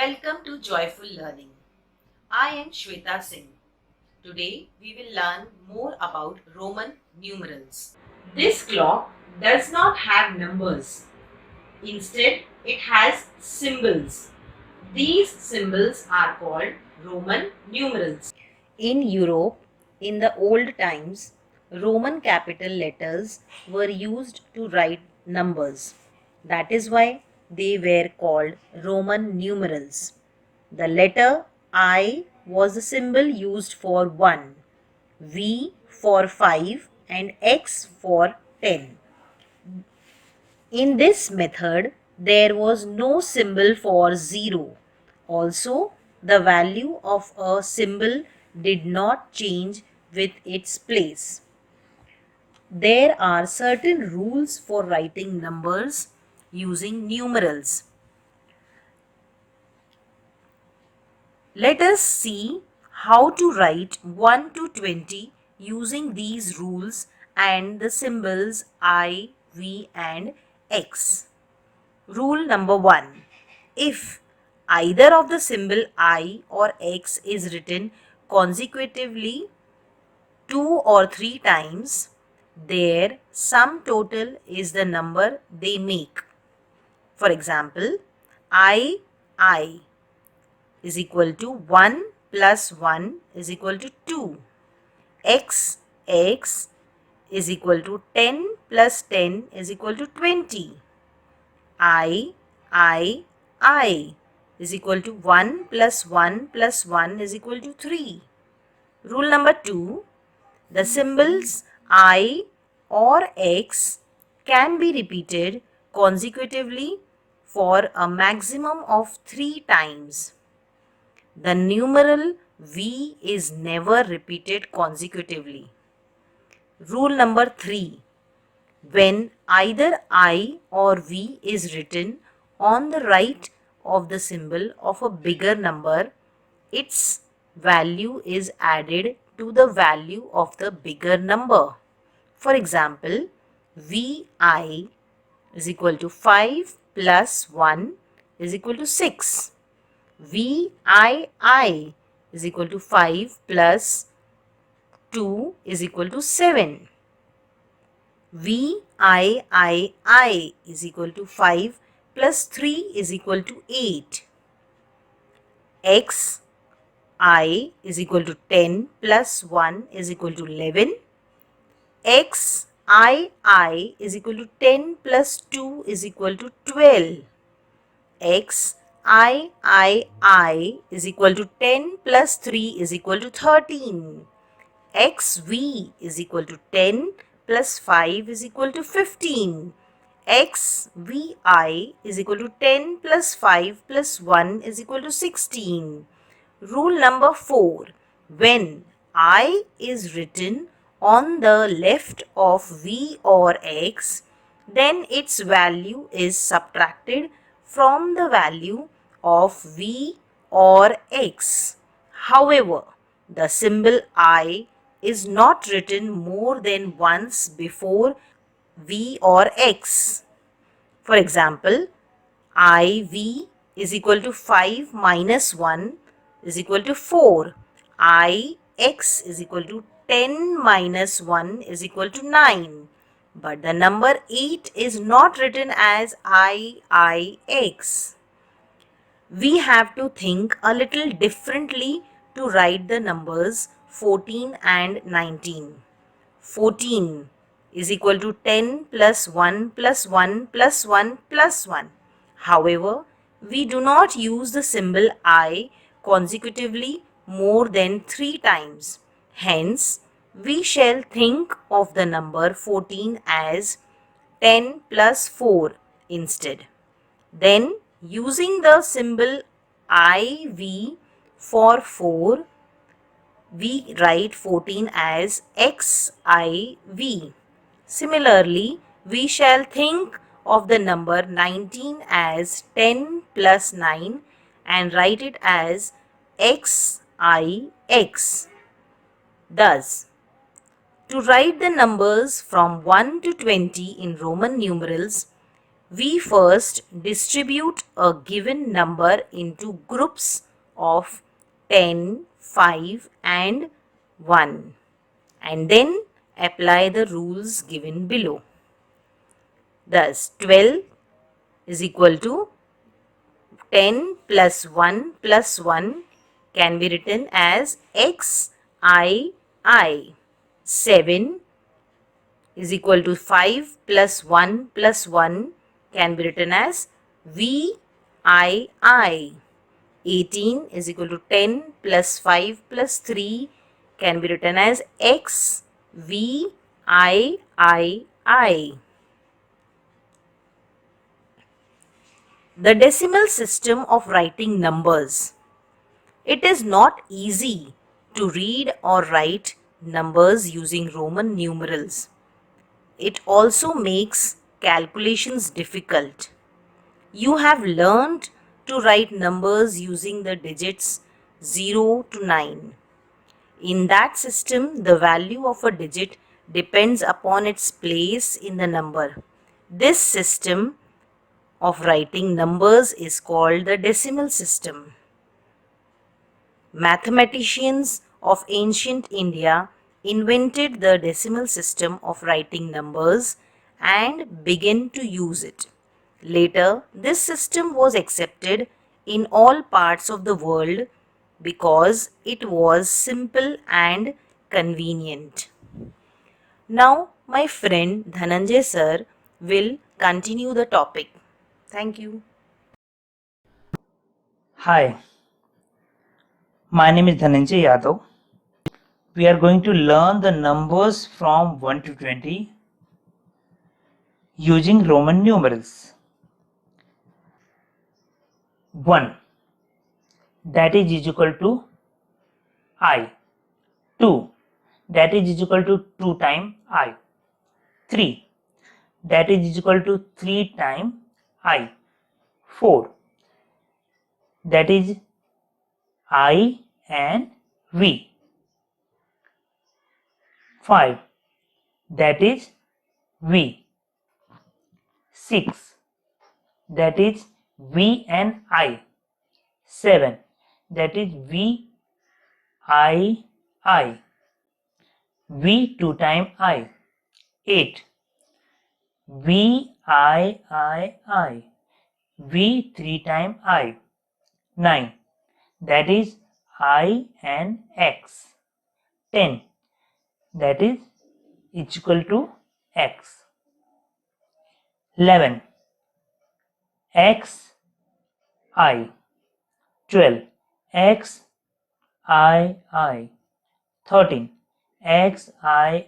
Welcome to Joyful Learning. I am Shweta Singh. Today we will learn more about Roman numerals. This clock does not have numbers. Instead, it has symbols. These symbols are called Roman numerals. In Europe, in the old times, Roman capital letters were used to write numbers. That is why they were called Roman numerals. The letter I was the symbol used for 1, V for 5 and X for 10. In this method, there was no symbol for 0. Also, the value of a symbol did not change with its place. There are certain rules for writing numbers using numerals. Let us see how to write 1 to 20 using these rules and the symbols I, V and X. Rule number 1. If either of the symbol I or X is written consecutively 2 or 3 times, their sum total is the number they make. For example, I is equal to 1 plus 1 is equal to 2. X is equal to 10 plus 10 is equal to 20. I is equal to 1 plus 1 plus 1 is equal to 3. Rule number 2. The symbols I or X can be repeated consecutively for a maximum of 3 times. The numeral V is never repeated consecutively. Rule number 3. When either I or V is written on the right of the symbol of a bigger number, its value is added to the value of the bigger number. For example, VI is equal to 5 plus 1 is equal to 6. VII is equal to 5 plus 2 is equal to 7. VIII is equal to 5 plus 3 is equal to 8. XI is equal to 10 plus 1 is equal to 11. XII is equal to 10 plus 2 is equal to 12. XIII is equal to 10 plus 3 is equal to 13. XV is equal to 10 plus 5 is equal to 15. XVI is equal to 10 plus 5 plus 1 is equal to 16. Rule number 4. When I is written on the left of V or X, then its value is subtracted from the value of V or X. However, the symbol I is not written more than once before V or X. For example, IV is equal to 5 minus 1 is equal to 4. IX is equal to 10 minus 1 is equal to 9. But the number 8 is not written as IIX. We have to think a little differently to write the numbers 14 and 19. 14 is equal to 10 plus 1 plus 1 plus 1 plus 1. However, we do not use the symbol I consecutively more than 3 times. Hence, we shall think of the number 14 as 10 plus 4 instead. Then, using the symbol IV for 4, we write 14 as XIV. Similarly, we shall think of the number 19 as 10 plus 9 and write it as XIX. Thus, to write the numbers from 1 to 20 in Roman numerals, We first distribute a given number into groups of 10, 5 and 1 and then apply the rules given below. Thus, 12 is equal to 10 plus 1 plus 1 can be written as xii. 7 is equal to 5 plus 1 plus 1 can be written as vii. 18 is equal to 10 plus 5 plus 3 can be written as xvii. The decimal system of writing numbers. It is not easy to read or write numbers using Roman numerals. It also makes calculations difficult. You have learned to write numbers using the digits 0 to 9. In that system, the value of a digit depends upon its place in the number. This system of writing numbers is called the decimal system. Mathematicians of ancient India invented the decimal system of writing numbers and began to use it. Later, this system was accepted in all parts of the world because it was simple and convenient. Now, my friend Dhananjay sir will continue the topic. Thank you. Hi, my name is Dhananjay Yadav. We are going to learn the numbers from 1 to 20 using Roman numerals. 1, that is equal to I. 2, that is equal to 2 times I. 3, that is equal to 3 times I. 4, that is I and V. 5, that is V. 6, that is V and I. 7, that is V I I. V 2 times I. 8, V I. V 3 times I. 9, that is I and X. 10, that is equal to X. 11, X I. 12, X I. 13, XI.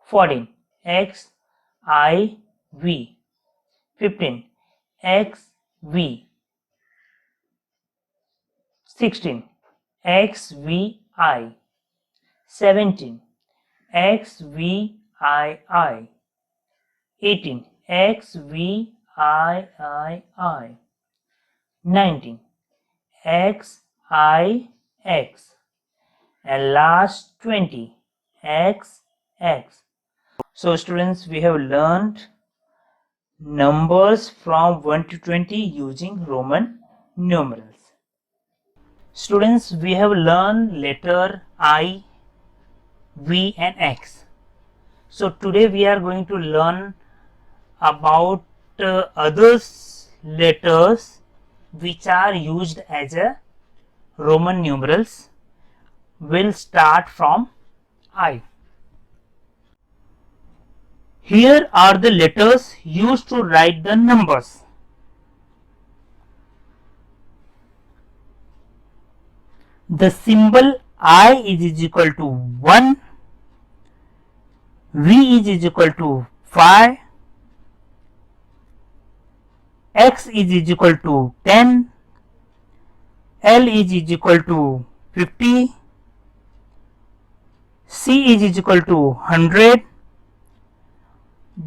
14, XIV. 15, XV. 16, XVI. 17, XVII. 18, XVI. 19, XIX. And last 20, XX. So students, we have learned numbers from 1 to 20 using Roman numerals. Students, we have learned letter I, V and X. So today we are going to learn about other letters which are used as a Roman numerals. We'll start from I. Here are the letters used to write the numbers. The symbol I is equal to 1, V is equal to 5, X is equal to 10, L is equal to 50, C is equal to 100,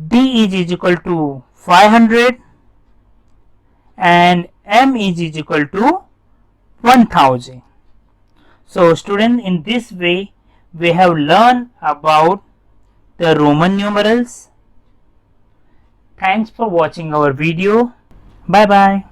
D is equal to 500 and M is equal to 1000. So student, in this way we have learned about the Roman numerals. Thanks for watching our video. Bye bye.